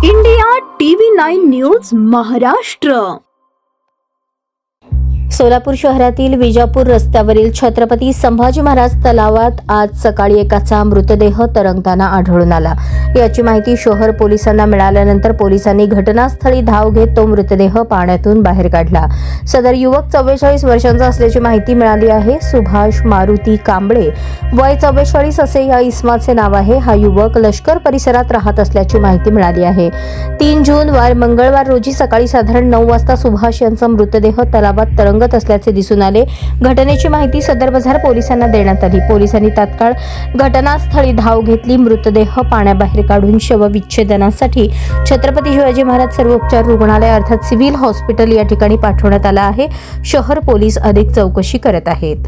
India TV 9 news Maharashtra. Solapur शहरातील विजापूर रस्त्यावरील छत्रपती संभाजी महाराज तलावात आज सकाळी एकाचा मृतदेह तरंगताना आढळून आला। याची माहिती शहर पोलिसांना मिळाल्यानंतर पोलिसांनी घटनास्थळी धाव घेत तो मृतदेह पाण्यातून बाहेर काढला। सदर युवक 44 वर्षांचा असल्याची माहिती मिळाली आहे। सुभाष मारुती कांबळे वय 44 असे या इसमाचे नाव आहे। हा युवक लष्कर परिसरात राहत असल्याची माहिती मिळाली आहे। 3 जून मंगळवार रोजी सकाळी साधारण 9 वाजता सुभाष यांचा मृतदेह तलावात तरंगत असल्याचे दिसून आले। घटनेची माहिती सदर बाजार पोलिसांना देण्यात आली। पोलिसांनी तात्काळ घटनास्थळी धाव घेतली। मृतदेह पाण्याबाहेर काढून शवविच्छेदनासाठी छत्रपती शिवाजी महाराज सर्वोपचार रुग्णालय अर्थात सिव्हिल हॉस्पिटल या ठिकाणी पाठवण्यात आला आहे। शहर पोलीस अधिक चौकशी करत आहेत।